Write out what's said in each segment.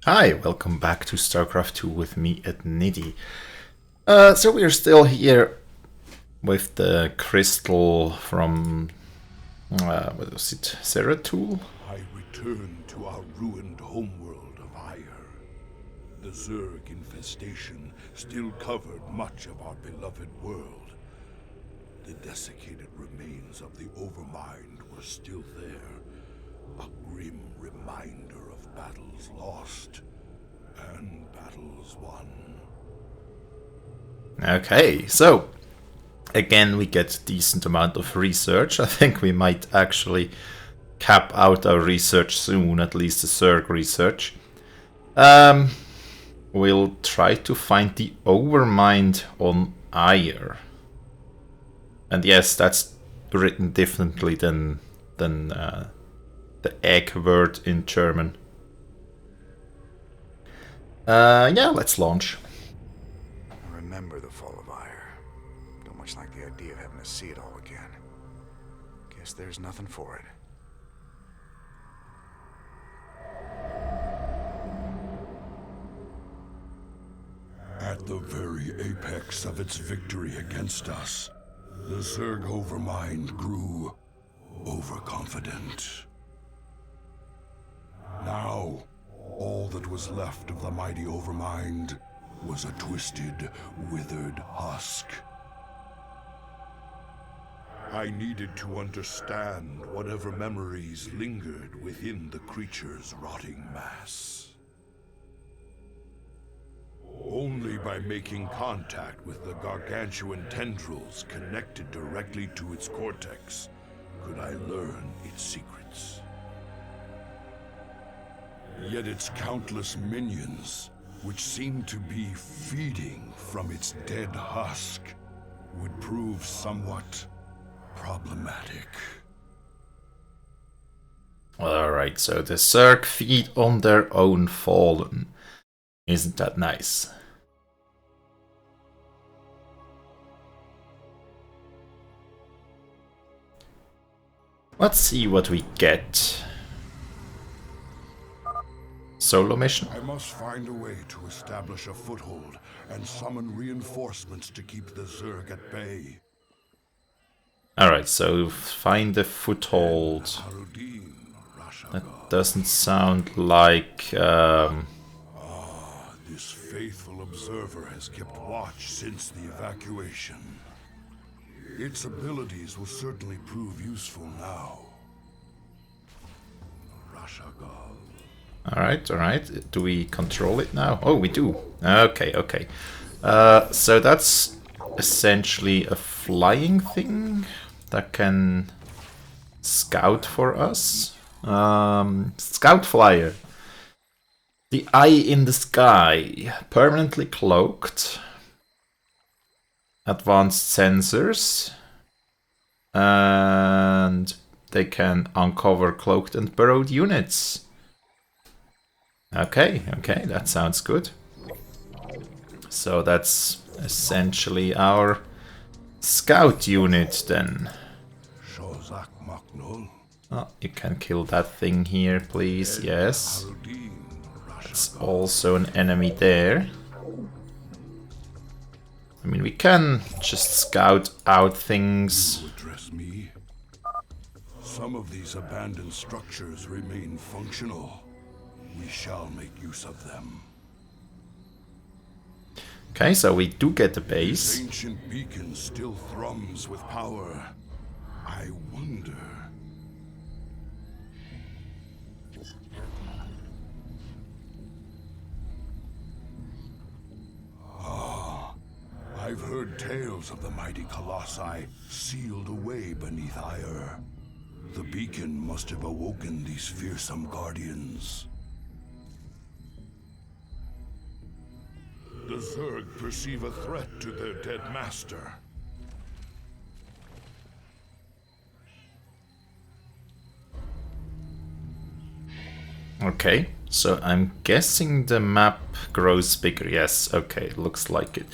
Hi, welcome back to StarCraft II with me at Niddy. So we're still here with the crystal from, what was it, Zeratul? I return to our ruined homeworld of Ire. The Zerg infestation still covered much of our beloved world. The desiccated remains of the Overmind were still there, a grim reminder of battles lost and battles won. Okay, so again we get a decent amount of research. I think we might actually cap out our research soon, at least the Zerg research. We'll try to find the Overmind on Ire. And yes, that's written differently than the egg word in German. Yeah, let's launch. I remember the fall of Ire. Don't much like the idea of having to see it all again. Guess there's nothing for it. At the very apex of its victory against us, the Zerg Overmind grew overconfident. Now, all that was left of the mighty Overmind was a twisted, withered husk. I needed to understand whatever memories lingered within the creature's rotting mass. Only by making contact with the gargantuan tendrils connected directly to its cortex could I learn its secrets. Yet its countless minions, which seemed to be feeding from its dead husk, would prove somewhat problematic. Alright, so the Zerg feed on their own fallen. Isn't that nice? Let's see what we get. Solo mission? I must find a way to establish a foothold and summon reinforcements to keep the Zerg at bay. Alright, so find a foothold. That doesn't sound like... This faithful observer has kept watch since the evacuation. Its abilities will certainly prove useful now. Rashagal. Alright. Do we control it now? Oh, we do. Okay. So that's essentially a flying thing that can scout for us. Scout flyer. The eye in the sky, permanently cloaked, advanced sensors, and they can uncover cloaked and burrowed units. Okay, that sounds good. So that's essentially our scout unit then. Oh, you can kill that thing here, please, yes. There's also an enemy there. I mean, we can just scout out things. Address me. Some of these abandoned structures remain functional. We shall make use of them. Okay, so we do get the This base. ancient beacon still thrums with power. I wonder. I've heard tales of the mighty colossi sealed away beneath Ire. The beacon must have awoken these fearsome guardians. The Zerg perceive a threat to their dead master. Okay, so I'm guessing the map grows bigger. Yes, okay, looks like it.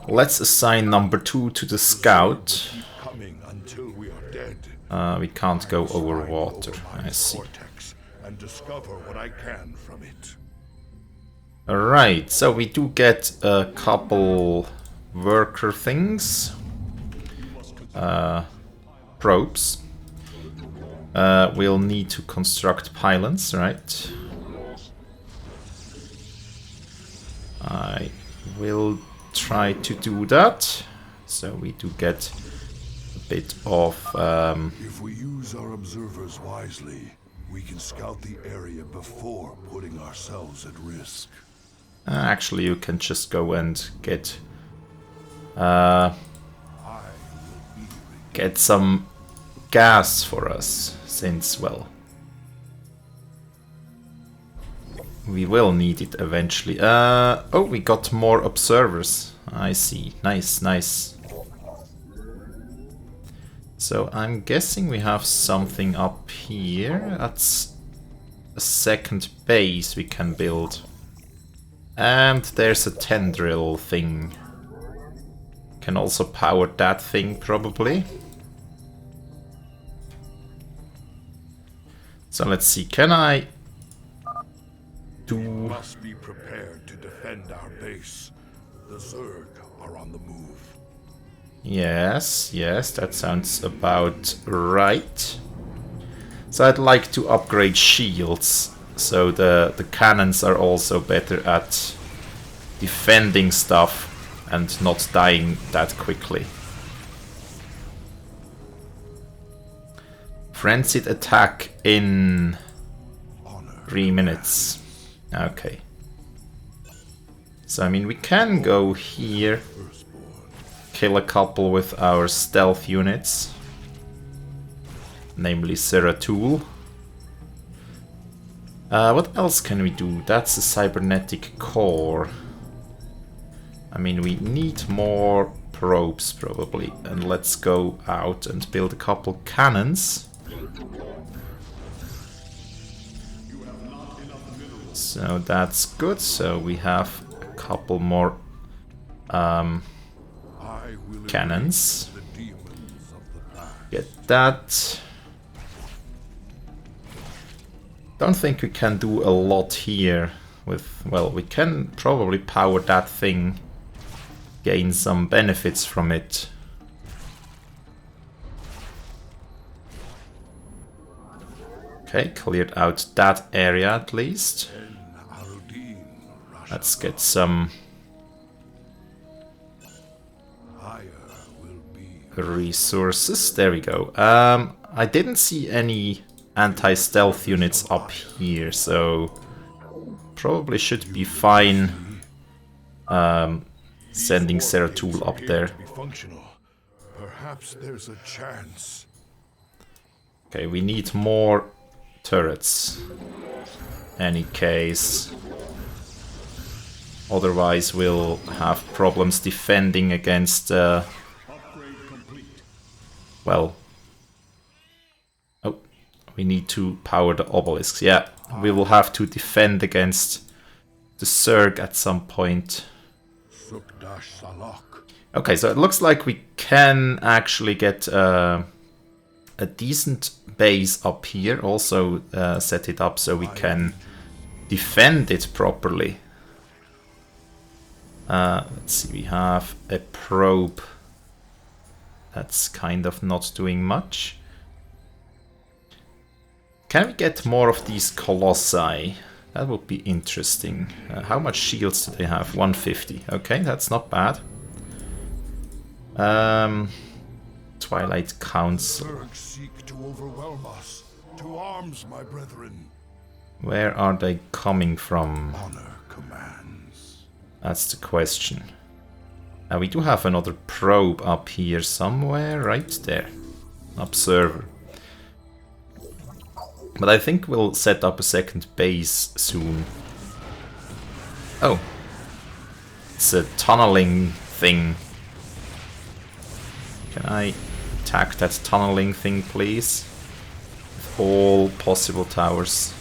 Let's assign number 2 to the scout. Coming until we are dead. We can't go over water, I see. And discover what I can from it. Alright, so we do get a couple worker things. Probes. We'll need to construct pylons, right? I will try to do that. So we do get a bit of... If we use our observers wisely, we can scout the area before putting ourselves at risk. Actually, you can just go and get some gas for us, since, well, we will need it eventually. Oh, we got more observers. I see. Nice, nice. So I'm guessing we have something up here. That's a second base we can build. And there's a tendril thing. Can also power that thing, probably. So let's see, can I do... We must be prepared to defend our base. The Zerg are on the move. Yes, yes, that sounds about right. So I'd like to upgrade shields, so the cannons are also better at defending stuff and not dying that quickly. Frenzied attack in 3 minutes. Okay. So I mean we can go here, kill a couple with our stealth units, namely Seratul. What else can we do? That's a cybernetic core. I mean, we need more probes probably, and let's go out and build a couple cannons. So that's good. So we have a couple more cannons. Get that. Don't think we can do a lot here with, well, we can probably power that thing, gain some benefits from it. Okay, cleared out that area at least. Let's get some resources. There we go. I didn't see any anti-stealth units up here, so probably should be fine sending Seratul up there. Perhaps there's a chance. Okay, we need more turrets. Any case. Otherwise we'll have problems defending against well, oh, we need to power the obelisks. Yeah, we will have to defend against the Zerg at some point. Okay, so it looks like we can actually get a decent base up here. Also set it up so we can defend it properly. Let's see, we have a probe. That's kind of not doing much. Can we get more of these colossi? That would be interesting. How much shields do they have? 150. Okay, that's not bad. Twilight Council. Zerg seek to overwhelm us. To arms, my brethren. Where are they coming from? Honor commands. That's the question. We do have another probe up here somewhere, right there. Observer. But I think we'll set up a second base soon. Oh. It's a tunneling thing. Can I attack that tunneling thing, please? With all possible towers.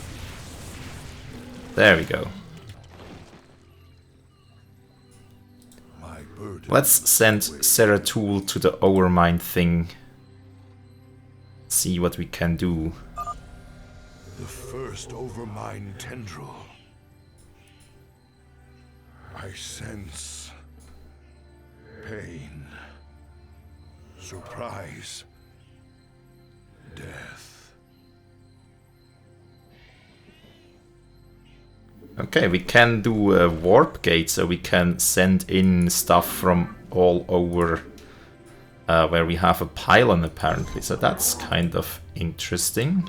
There we go. Let's send Seratul to the Overmind thing. See what we can do. The first Overmind tendril. I sense pain, surprise, death. Okay, we can do a warp gate, so we can send in stuff from all over where we have a pylon apparently, so that's kind of interesting.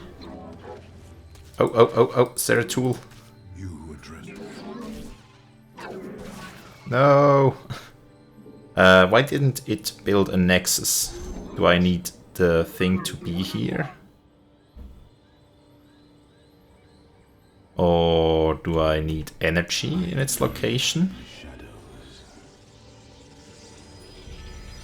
Oh, Zeratul. You address. No! Why didn't it build a nexus? Do I need the thing to be here? Or do I need energy in its location?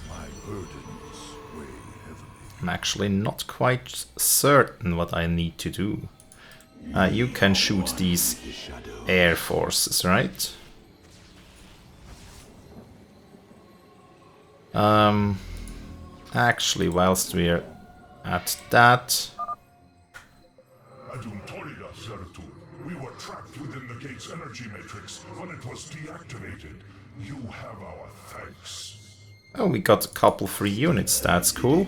My burdens weigh heavily. I'm actually not quite certain what I need to do. You can shoot these air forces, right? Actually, whilst we're at that... Aduntoria, Zeratul. We were trapped within the gate's energy matrix when it was deactivated. You have our thanks. Oh, we got a couple free units, that's cool.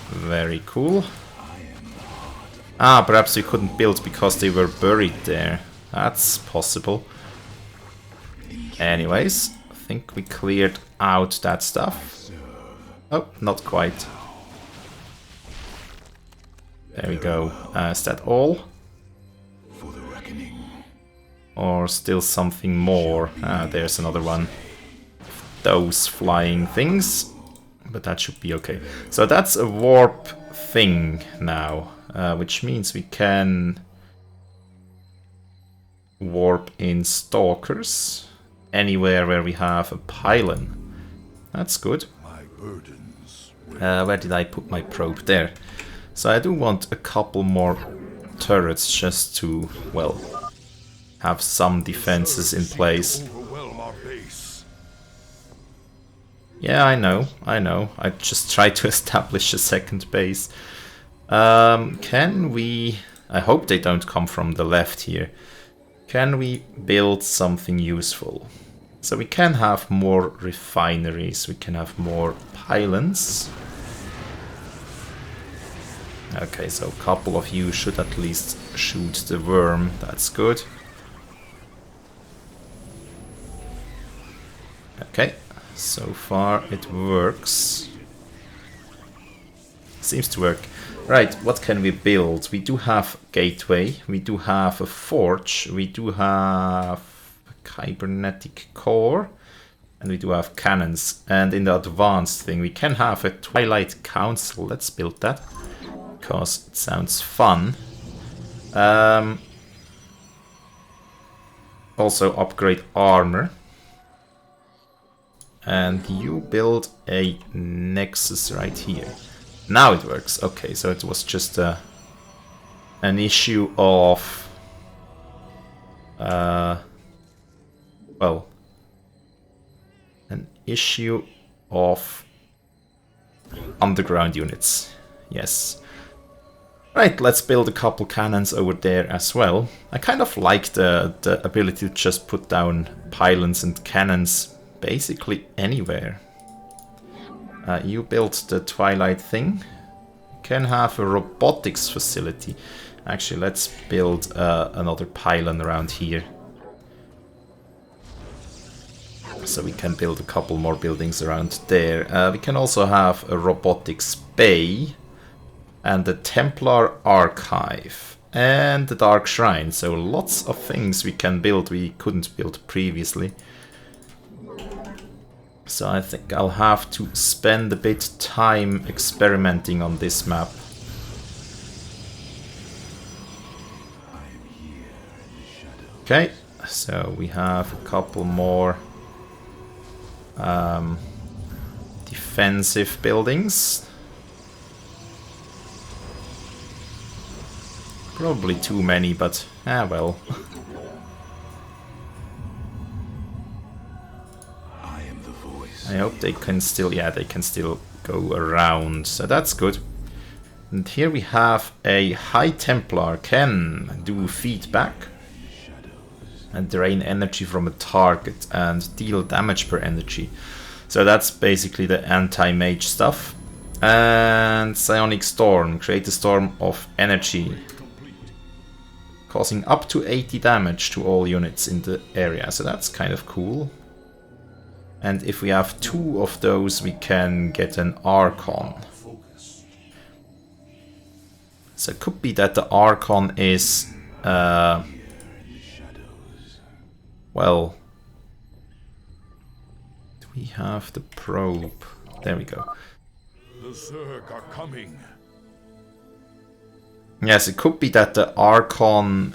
Very cool. Ah, perhaps we couldn't build because they were buried there. That's possible. Anyways, I think we cleared out that stuff. Oh, not quite. There we go. Is that all? Or still something more? Ah, there's another one. Those flying things. But that should be okay. So that's a warp thing now. Which means we can warp in stalkers anywhere where we have a pylon. That's good. My burdens weigh. Where did I put my probe? There. So I do want a couple more turrets just to, well, have some defenses in place. Overwhelm our base. Yeah, I know. I just tried to establish a second base. Can we... I hope they don't come from the left here. Can we build something useful? So we can have more refineries, we can have more pylons. Okay, so a couple of you should at least shoot the worm, that's good. Okay, so far it works. Seems to work. Right, what can we build? We do have gateway, we do have a forge, we do have a cybernetic core, and we do have cannons. And in the advanced thing, we can have a Twilight Council. Let's build that, because it sounds fun. Also upgrade armor. And you build a nexus right here. Now it works. Okay, so it was just an issue of... well... an issue of underground units. Yes. Right, let's build a couple cannons over there as well. I kind of like the ability to just put down pylons and cannons basically anywhere. You built the Twilight thing. Can have a robotics facility. Actually, let's build another pylon around here. So we can build a couple more buildings around there. We can also have a robotics bay. And the Templar Archive. And the Dark Shrine. So lots of things we can build we couldn't build previously. So I think I'll have to spend a bit time experimenting on this map. Okay, so we have a couple more defensive buildings. Probably too many, but well. I hope they can still, yeah, they can still go around, so that's good. And here we have a High Templar, can do feedback. and drain energy from a target and deal damage per energy. So that's basically the anti-mage stuff. And Psionic Storm, create a storm of energy, causing up to 80 damage to all units in the area. So that's kind of cool. And if we have 2 of those, we can get an Archon. So it could be that the Archon is, well, do we have the probe? There we go. The Zerg are coming. Yes, it could be that the Archon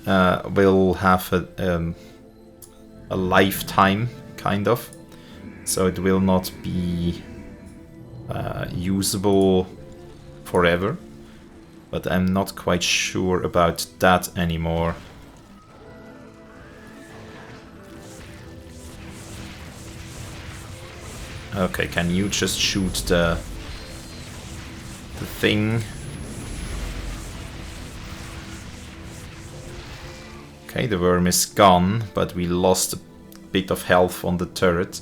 will have a lifetime, kind of. So it will not be usable forever. But I'm not quite sure about that anymore. Okay, can you just shoot the thing? Okay, the worm is gone, but we lost a bit of health on the turret.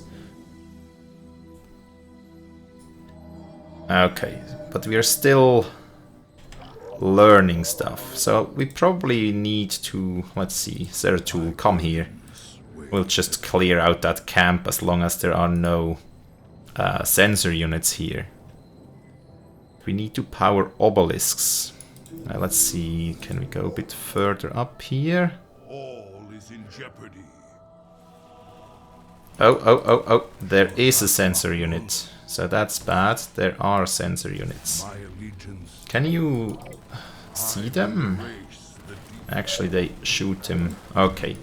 Okay, but we are still learning stuff. So we probably need to, let's see, Zeratul, come here. We'll just clear out that camp as long as there are no sensor units here. We need to power obelisks. Let's see, can we go a bit further up here? All is in jeopardy. Oh, there is a sensor unit. So that's bad. There are sensor units. My allegiance. Can you see them? Actually, they shoot him. Okay.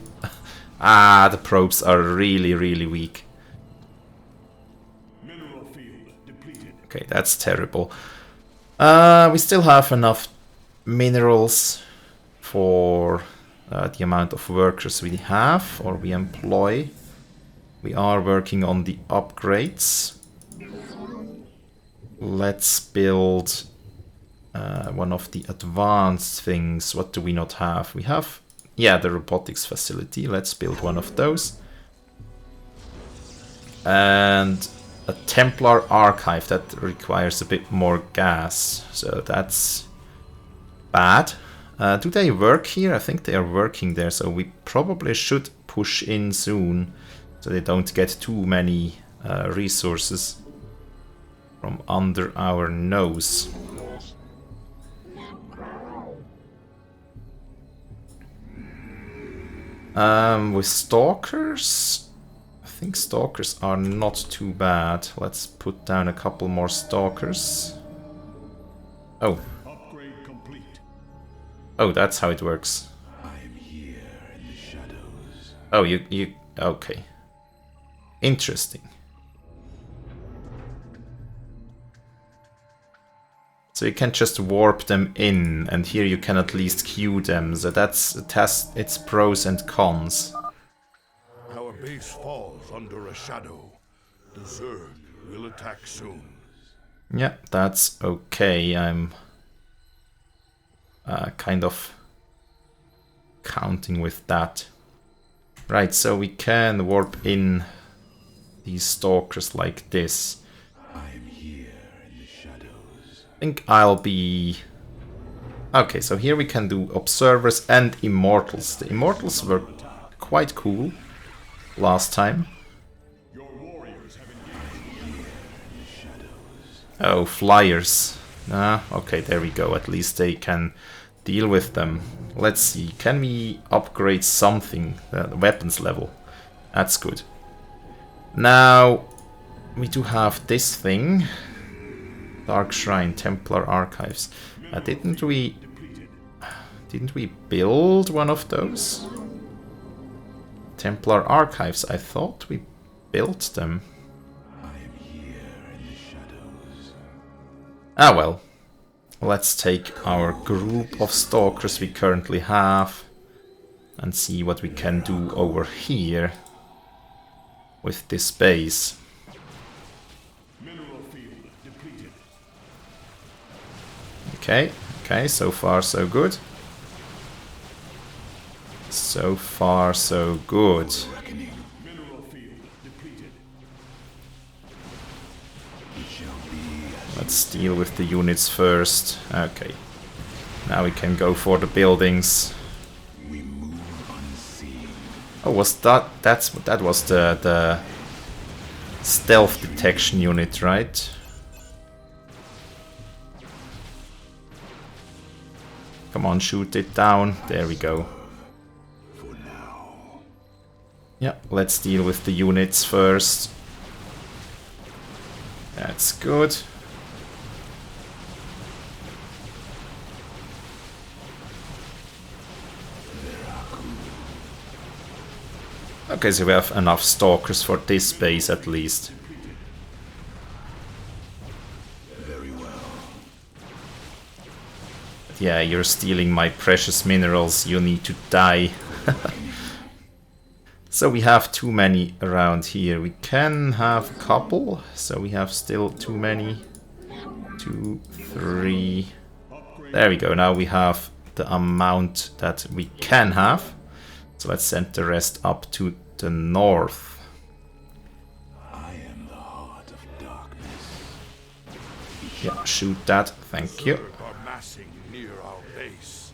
Ah, the probes are really, really weak. Okay, that's terrible. We still have enough minerals for the amount of workers we have or we employ. We are working on the upgrades. Let's build one of the advanced things. What do we not have? We have, yeah, the robotics facility. Let's build one of those. And a Templar archive that requires a bit more gas. So that's bad. Do they work here? I think they are working there. So we probably should push in soon so they don't get too many resources from under our nose. With stalkers, I think stalkers are not too bad. Let's put down a couple more stalkers. Oh. Upgrade complete. Oh, that's how it works. I am here in the shadows. Oh, you okay. Interesting. So you can just warp them in, and here you can at least queue them. So that's a test. Its pros and cons. Our base falls under a shadow. The Zerg will attack soon. Yeah, that's okay. I'm kind of counting with that. Right, so we can warp in these stalkers like this. I think I'll be... Okay, so here we can do observers and immortals. The immortals were quite cool last time. Oh, flyers. Okay, there we go. At least they can deal with them. Let's see, can we upgrade something? The weapons level. That's good. Now, we do have this thing. Dark Shrine, Templar Archives. Didn't we build one of those? Templar Archives, I thought we built them. I am here in the shadows. Ah well. Let's take our group of stalkers we currently have and see what we can do over here with this base. Okay, so far so good. So far, so good. Mineral field depleted. Let's deal with the units first. Okay. Now we can go for the buildings. We move unseen. Oh, was that was the stealth detection unit, right? Come on, shoot it down. There we go. For now. Yeah, let's deal with the units first. That's good. Okay, so we have enough stalkers for this base at least. Very well. But yeah, you're stealing my precious minerals, you need to die. So we have too many around here. We can have a couple, so we have still too many. 2, 3. There we go, now we have the amount that we can have. So let's send the rest up to the north. I am the heart of darkness. Yeah, shoot that, thank you. Zerg are massing near our base.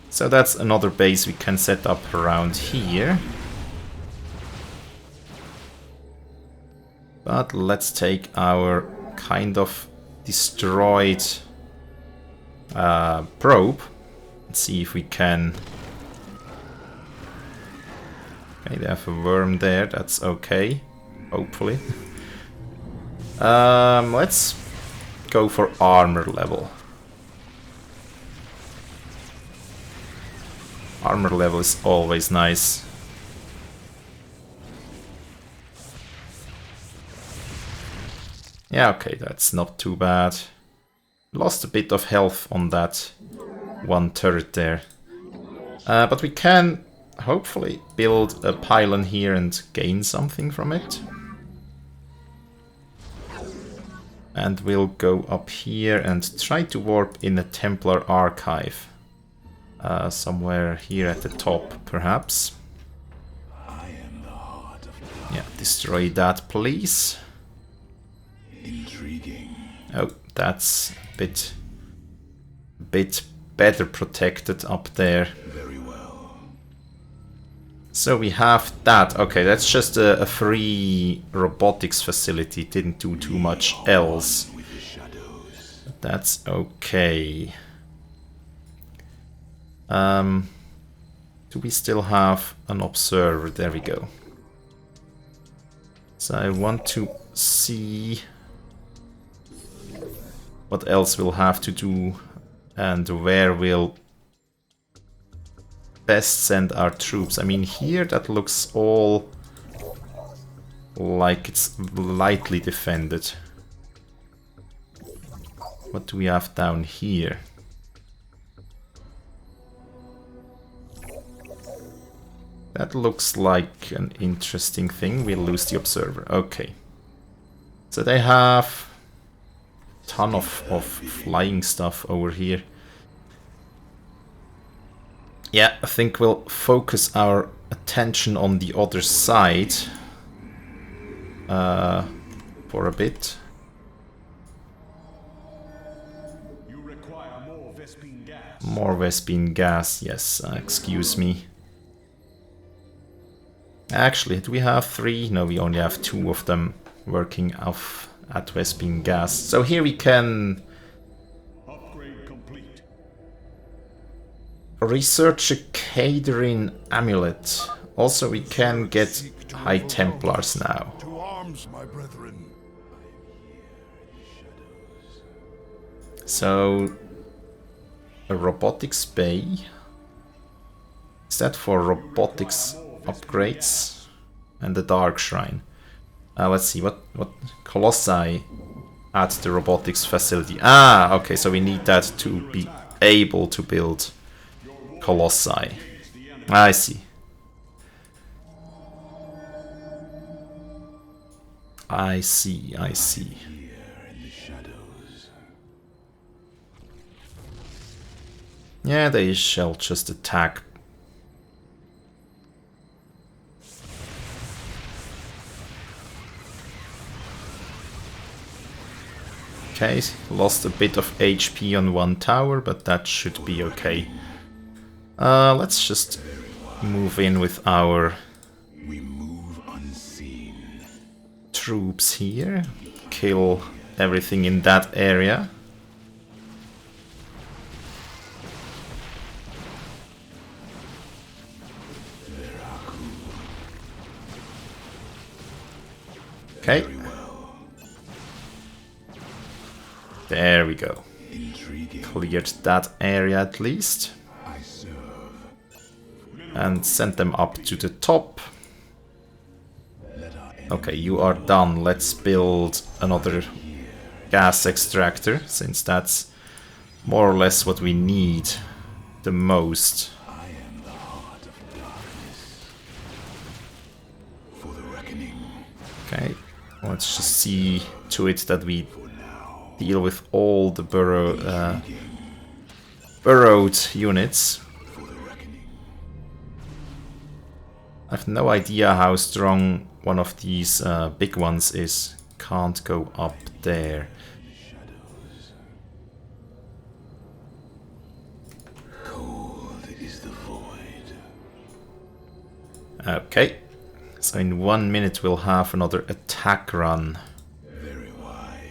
So that's another base we can set up around here. But let's take our kind of destroyed probe and see if we can... Okay, they have a worm there, that's okay, hopefully. Let's go for armor level. Armor level is always nice. Yeah, okay, that's not too bad. Lost a bit of health on that one turret there. But we can hopefully build a pylon here and gain something from it. And we'll go up here and try to warp in a Templar archive. Somewhere here at the top, perhaps. I am the heart of Yeah, destroy that, please. intriguing. Oh, that's a bit better protected up there. Very well. So we have that. Okay, that's just a free robotics facility. Didn't do too much else. With the shadows. That's okay. Do we still have an observer? There we go. So I want to see what else we'll have to do and where we'll best send our troops. I mean, here that looks all like it's lightly defended. What do we have down here? That looks like an interesting thing. We'll lose the observer. Okay. So they have a ton of flying stuff over here. Yeah, I think we'll focus our attention on the other side for a bit. You require more Vespine gas. More Vespine gas, yes, excuse me. Actually, do we have 3? No, we only have 2 of them working off at Vespine gas. So here we can Upgrade complete. research a Caderin amulet. Also, we can get High Templars now. To arms, my brethren. So, a robotics bay. Is that for robotics upgrades? And the Dark Shrine. Let's see, what Colossi at the robotics facility. Ah, okay, so we need that to be able to build Colossi. I see. I see. Yeah, they shall just attack. Okay, lost a bit of HP on one tower, but that should be okay. Let's just move in with our troops here. Kill everything in that area. Okay. There we go. Cleared that area at least. And sent them up to the top. Okay, you are done. Let's build another gas extractor, since that's more or less what we need the most. Okay, let's just see to it that we deal with all the burrowed units. I have no idea how strong one of these big ones is. Can't go up there. Okay, so in 1 minute we'll have another attack run.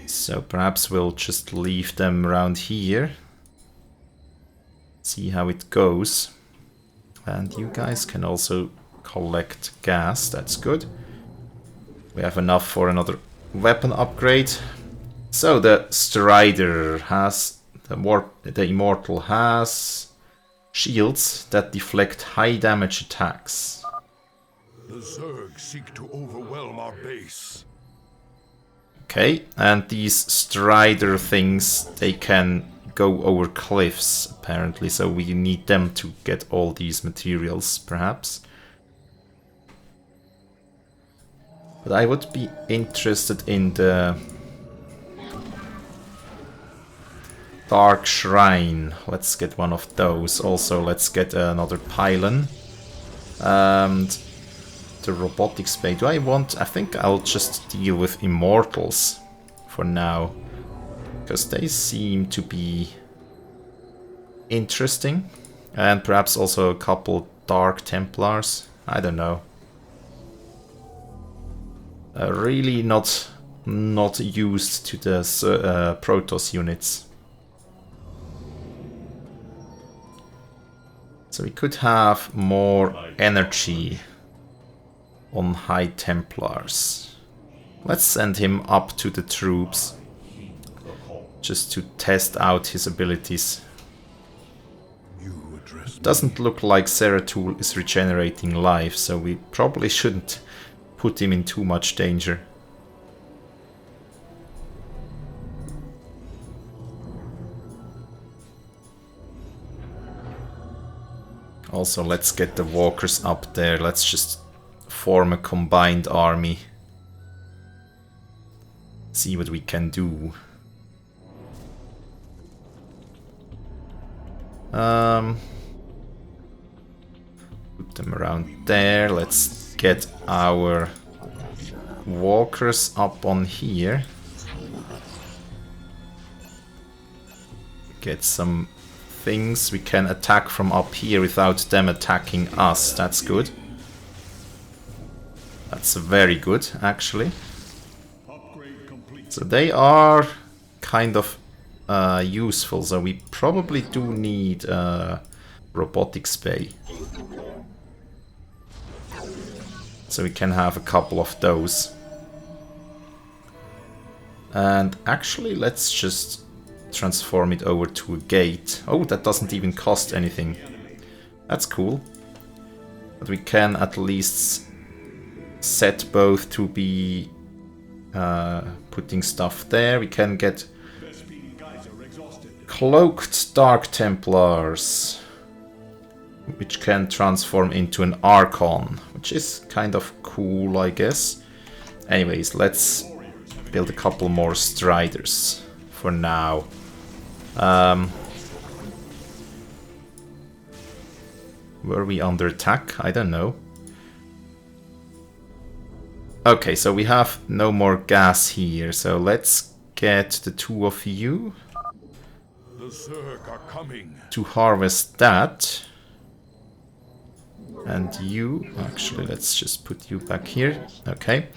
So perhaps we'll just leave them around here. See how it goes. And you guys can also collect gas, that's good. We have enough for another weapon upgrade. So the Strider has, the Immortal has shields that deflect high damage attacks. The Zerg seek to overwhelm our base. Okay, and these Strider things, they can go over cliffs apparently, so we need them to get all these materials perhaps. But I would be interested in the Dark Shrine. Let's get one of those. Also, let's get another pylon. And the robotics bay. Do I want... I think I'll just deal with Immortals for now. Because they seem to be interesting. And perhaps also a couple Dark Templars. I don't know. Really not used to the Protoss units. So we could have more energy on High Templars. Let's send him up to the troops just to test out his abilities. Doesn't look like Zeratul is regenerating life, so we probably shouldn't put him in too much danger. Also, let's get the walkers up there. Let's just form a combined army. See what we can do. Put them around there. Let's get our walkers up on here. Get some things we can attack from up here without them attacking us. That's good. That's very good, actually. So they are kind of useful, so we probably do need a robotics bay. So we can have a couple of those. And actually, let's just transform it over to a gate. Oh, that doesn't even cost anything. That's cool. But we can at least set both to be putting stuff there. We can get cloaked Dark Templars, which can transform into an Archon, which is kind of cool, I guess. Anyways, let's build a couple more Striders for now. Were we under attack? I don't know. Okay, so we have no more gas here, so let's get the two of you The Zerg are coming. to harvest that. And you, actually, let's just put you back here. Okay.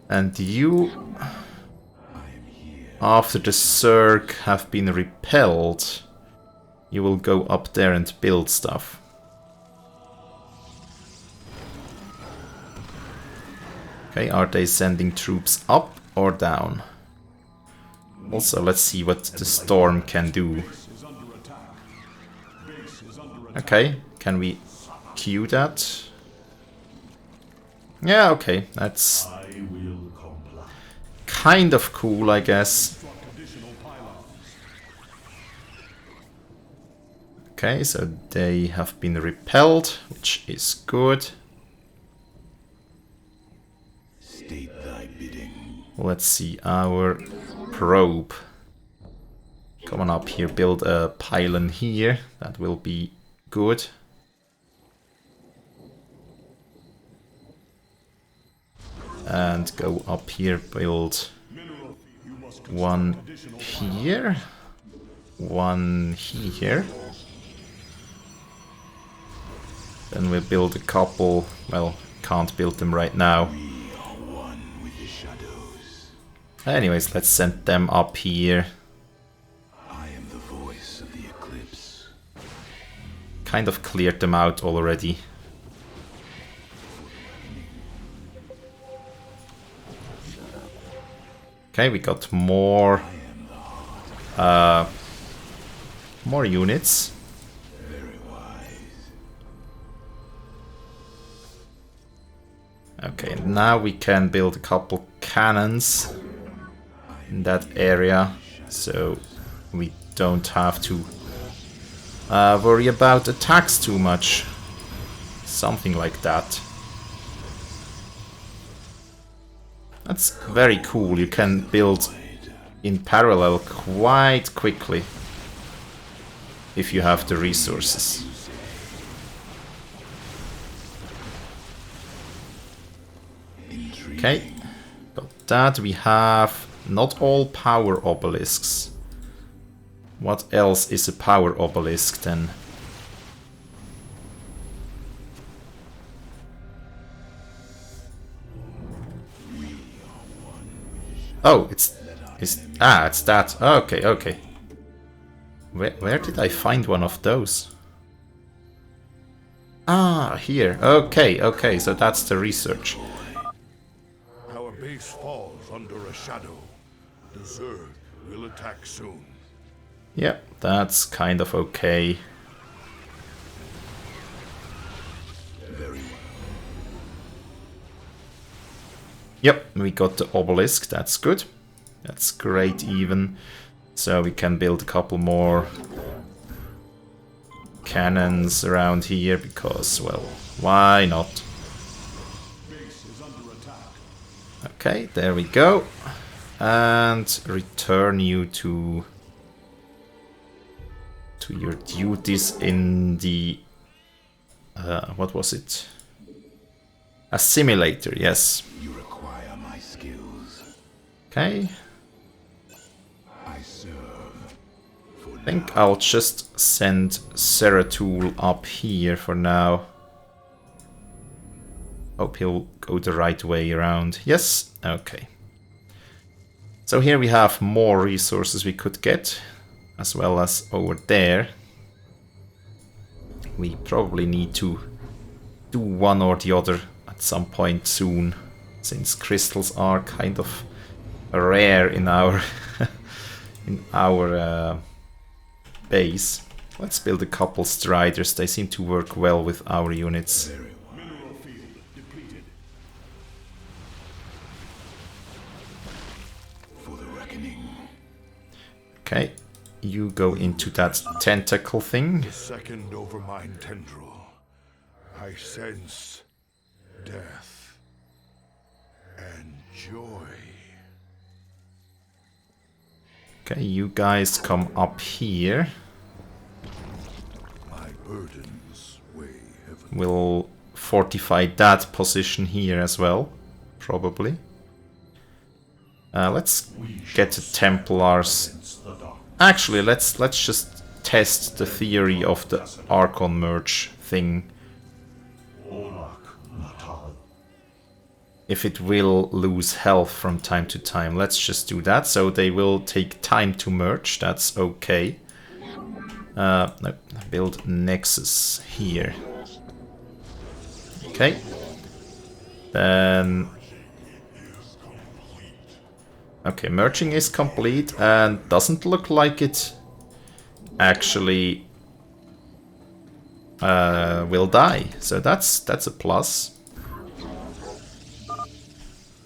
And you, after the Zerg have been repelled, you will go up there and build stuff. Okay, are they sending troops up or down? Also, let's see what the storm can do. Okay, can we queue that? Yeah, okay, that's kind of cool, I guess. Okay, so they have been repelled, which is good. Let's see, our probe. Come on up here, build a pylon here. That will be good. And go up here, build one here. One here. Then we'll build a couple. Well, can't build them right now. Anyways, let's send them up here. I am the voice of the eclipse. Kind of cleared them out already. Okay, we got more more units. Very wise. Okay, now we can build a couple cannons in that area, so we don't have to worry about attacks too much. Something like that. That's very cool. You can build in parallel quite quickly if you have the resources. Okay, got that. We have not all power obelisks. What else is a power obelisk then? Oh, it's that. Okay, okay. Where did I find one of those? Ah, here. Okay, okay, so that's the research. Our base falls under a shadow. The Zerg will attack soon. Yeah, that's kind of okay. Yep, we got the obelisk, that's good. That's great even. So we can build a couple more cannons around here because, well, why not? Okay, there we go. And return you to your duties in the... what was it? A simulator, yes. You require my skills. Okay. I serve. I think I'll just send Zeratul up here for now. Hope he'll go the right way around. Yes? Okay. So here we have more resources we could get, as well as over there. We probably need to do one or the other at some point soon, since crystals are kind of rare in our in our base. Let's build a couple striders. They seem to work well with our units. Okay, you go into that tentacle thing. The second overmind tendril. I sense death and joy. Okay, you guys come up here. My burdens weigh heavily. We'll fortify that position here as well, probably. Let's get the Templars. Actually, let's just test the theory of the Archon merge thing. If it will lose health from time to time. Let's just do that. So they will take time to merge. That's okay. No, build Nexus here. Okay. Then... Okay, merging is complete and doesn't look like it actually will die. So that's a plus.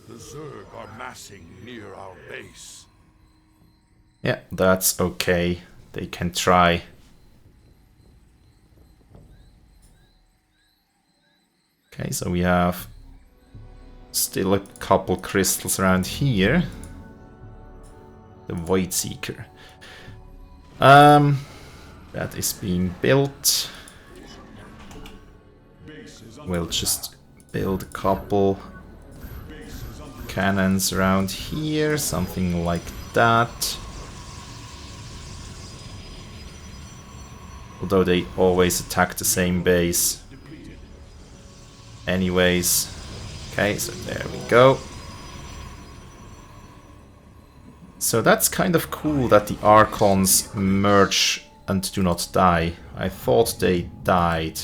The Zerg are massing near our base. Yeah, that's okay. They can try. Okay, so we have still a couple crystals around here. The Void Seeker. That is being built. We'll just build a couple cannons around here, something like that. Although they always attack the same base. Anyways. Okay, so there we go. So that's kind of cool that the Archons merge and do not die. I thought they died.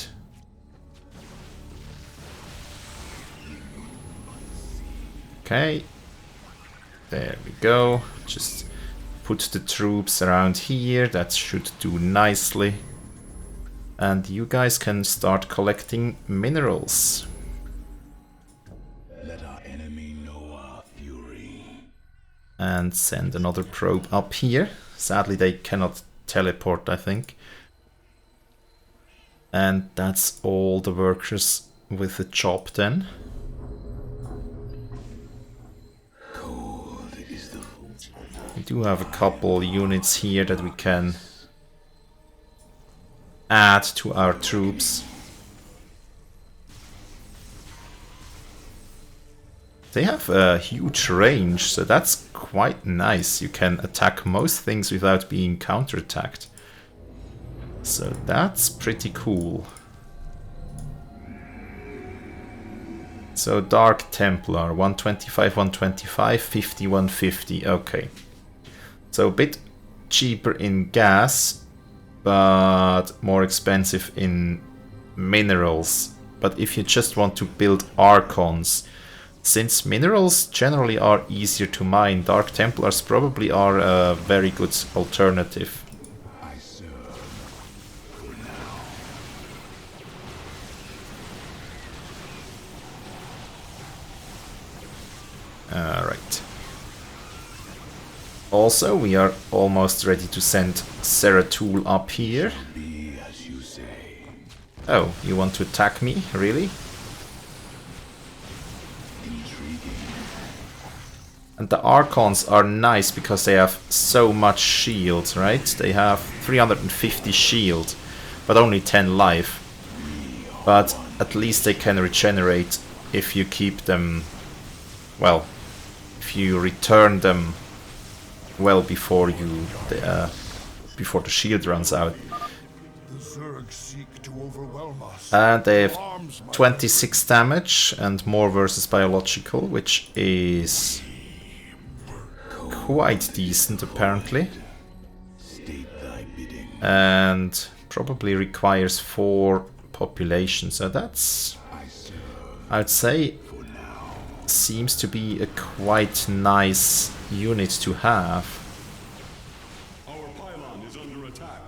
Okay. There we go. Just put the troops around here. That should do nicely. And you guys can start collecting minerals. Let our enemy know our fury. And send another probe up here. Sadly, they cannot teleport, I think. And that's all the workers with the job then. Cold is the... We do have a couple units here that we can add to our troops. They have a huge range, so that's quite nice. You can attack most things without being counterattacked. So that's pretty cool. So Dark Templar, 125, 125, 50, 150. Okay. So a bit cheaper in gas, but more expensive in minerals. But if you just want to build Archons, since minerals generally are easier to mine, Dark Templars probably are a very good alternative. I serve for now. Alright. Also, we are almost ready to send Zeratul up here. Be as you say. Oh, you want to attack me? Really? And the Archons are nice because they have so much shield, right? They have 350 shield, but only 10 life. But at least they can regenerate if you keep them, well, if you return them well before you before the shield runs out. The Zerg seek to overwhelm us. And they have Arms my 26 damage and more versus biological, which is quite decent apparently. state thy bidding. And probably requires 4 population, so that's, I serve I'd say, for now. seems to be a quite nice unit to have. Our pylon is under attack.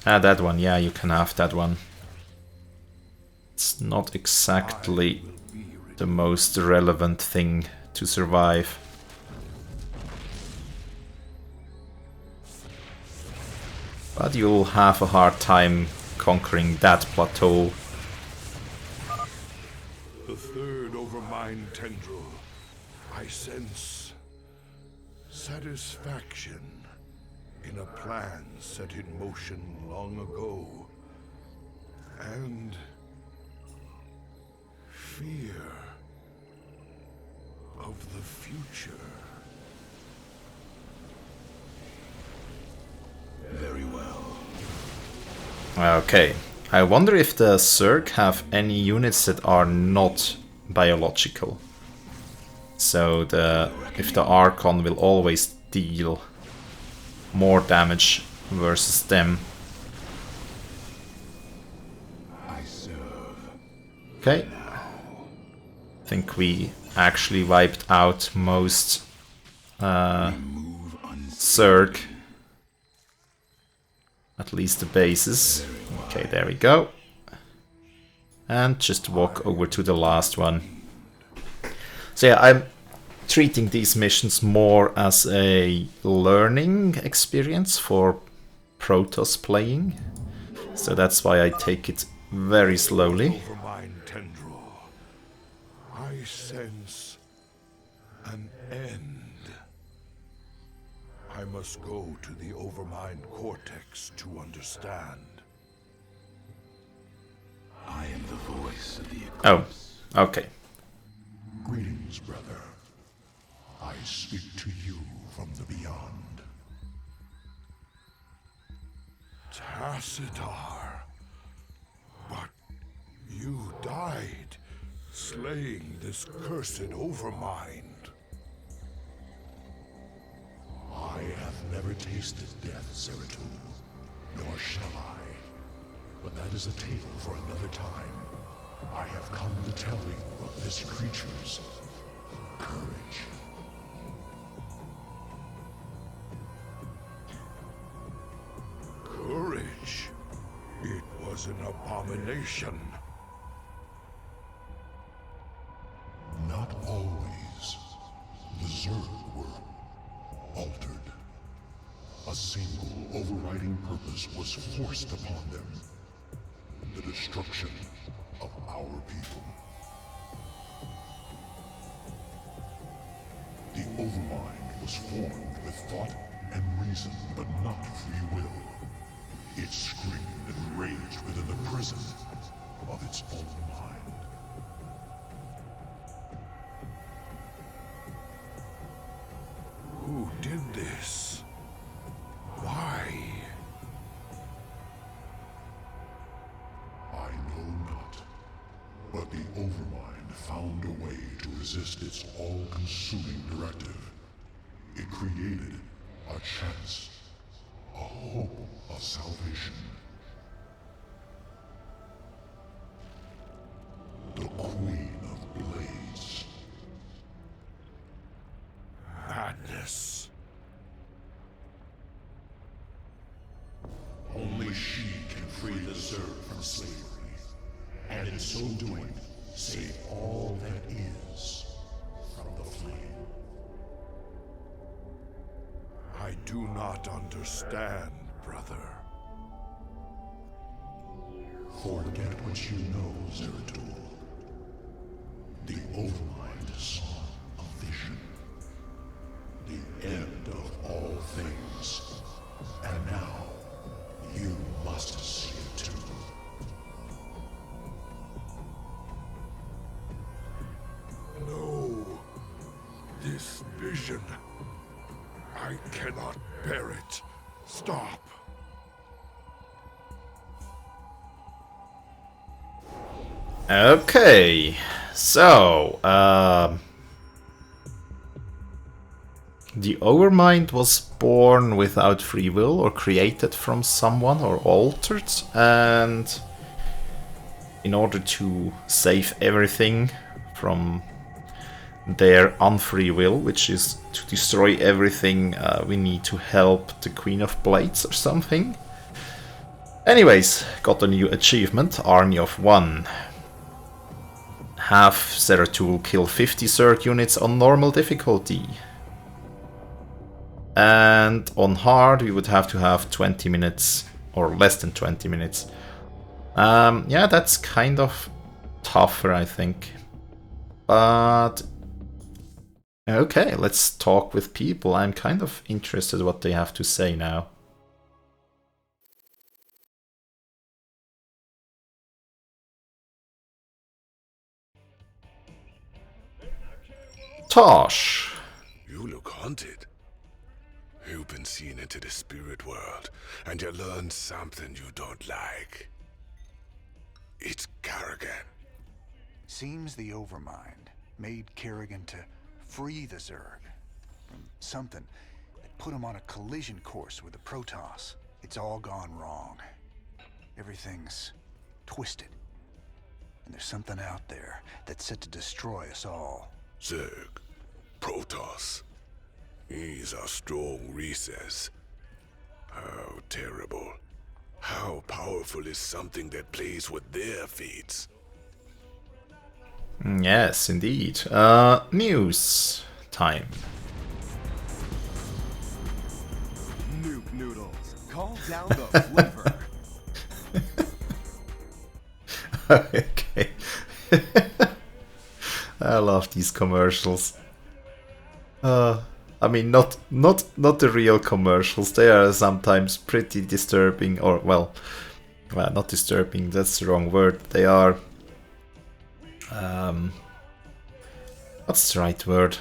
Ah, that one, yeah, you can have that one. It's not exactly the most relevant thing to survive. But you'll have a hard time conquering that plateau. The third overmind tendril. I sense satisfaction in a plan set in motion long ago. and fear of the future. Very well. Okay. I wonder if the Zerg have any units that are not biological. So if the Archon will always deal more damage versus them. I serve. Okay. I think we actually wiped out most Zerg. At least the bases. Okay, there we go. And just walk over to the last one. So yeah, I'm treating these missions more as a learning experience for Protoss playing. So that's why I take it very slowly. Overmind tendril, I sense an end. I must go to the Overmind cortex to understand. I am the voice of the Oh, okay. Greetings, brother. I speak to you from the beyond. Tassadar. But you died, slaying this cursed Overmind. I have never tasted death, Zeratul, nor shall I. But that is a tale for another time. I have come to tell you of this creature's courage. Courage? It was an abomination. Not always. The Zerg were altered. A single overriding purpose was forced upon them. The destruction of our people. The Overmind was formed with thought and reason, but not free will. It screamed and raged within the prison of its own mind. Who did this? Why? I know not, but the Overmind found a way to resist its all-consuming directive. It created a chance, a hope of salvation. The Queen of Blades. Madness. Only she can free the Zerg from slavery, and in so doing, save all that is from the flame. I do not understand, brother. Forget what you know, Zeratul. The Overmind saw a vision. The end of all things. And now, you must see it too. No. This vision. I cannot bear it. Stop. Okay, so the Overmind was born without free will or created from someone or altered, and in order to save everything from their unfree will, which is to destroy everything, we need to help the Queen of Blades or something. Anyways, got a new achievement, Army of One. Have Zeratul kill 50 Zerg units on normal difficulty. And on hard we would have to have 20 minutes or less than 20 minutes. Yeah, that's kind of tougher, I think. But okay, let's talk with people. I'm kind of interested what they have to say now. Tosh. You look haunted. You've been seen into the spirit world, and you learned something you don't like. It's Kerrigan. Seems the Overmind made Kerrigan to free the Zerg from something that put him on a collision course with the Protoss. It's all gone wrong. Everything's twisted. And there's something out there that's set to destroy us all. Zerg. Protoss. He's a strong recess. How terrible. How powerful is something that plays with their fates? Yes, indeed. News time. Nuke noodles. Call down the flavor. Okay. I love these commercials. I mean, not the real commercials. They are sometimes pretty disturbing, or well, not disturbing. That's the wrong word. They are. What's the right word?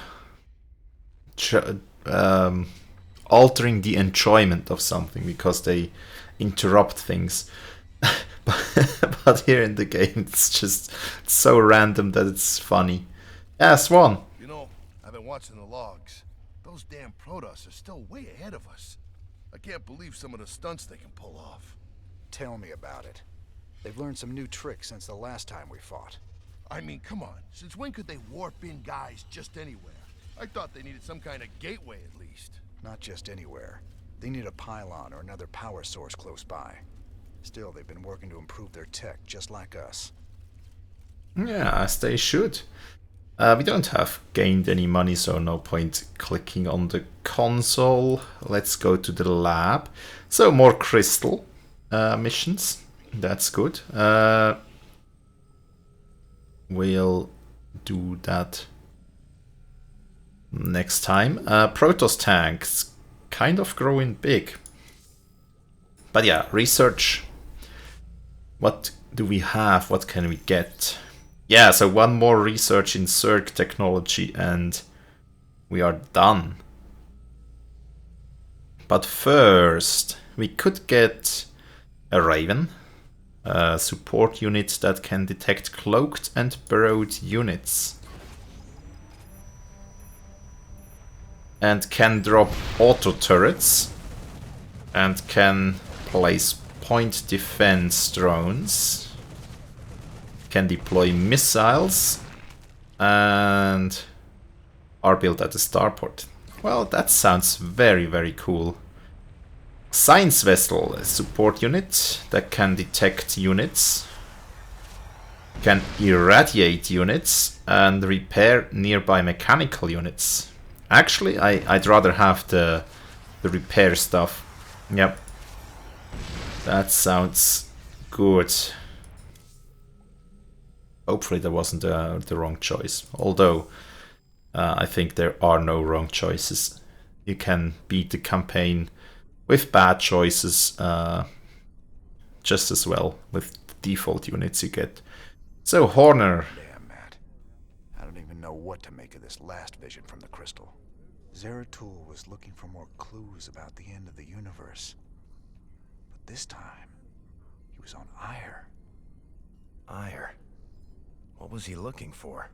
Altering the enjoyment of something because they interrupt things. But here in the game, it's just so random that it's funny. Yeah, Swan. You know, I've been watching the logs. Those damn Protoss are still way ahead of us. I can't believe some of the stunts they can pull off. Tell me about it. They've learned some new tricks since the last time we fought. I mean, come on. Since when could they warp in guys just anywhere? I thought they needed some kind of gateway at least. Not just anywhere. They need a pylon or another power source close by. Still, they've been working to improve their tech just like us. Yeah, as they should. We don't have gained any money, so no point clicking on the console. Let's go to the lab. So more crystal missions. That's good. We'll do that next time. Protoss tanks kind of growing big. But yeah, research. What do we have? What can we get? Yeah, so one more research in Zerg technology and we are done. But first, we could get a Raven, a support unit that can detect cloaked and burrowed units. And can drop auto turrets. And can place point defense drones. Can deploy missiles. And are built at the starport. Well, that sounds very, very cool. Science vessel, a support unit that can detect units. Can irradiate units and repair nearby mechanical units. Actually, I'd rather have the repair stuff. Yep. That sounds good. Hopefully that wasn't the wrong choice. Although, I think there are no wrong choices. You can beat the campaign with bad choices just as well with the default units you get. So, Horner. Damn, Matt. I don't even know what to make of this last vision from the crystal. Zeratul was looking for more clues about the end of the universe. But this time, he was on Ire. Ire. What was he looking for?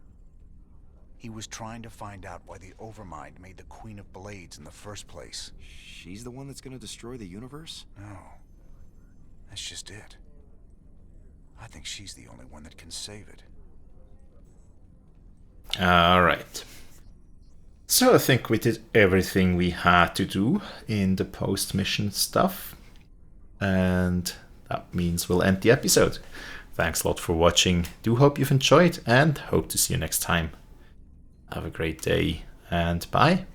He was trying to find out why the Overmind made the Queen of Blades in the first place. She's the one that's gonna destroy the universe? No. That's just it. I think she's the only one that can save it. Alright. So I think we did everything we had to do in the post-mission stuff. And that means we'll end the episode. Thanks a lot for watching. Do hope you've enjoyed and hope to see you next time. Have a great day and bye.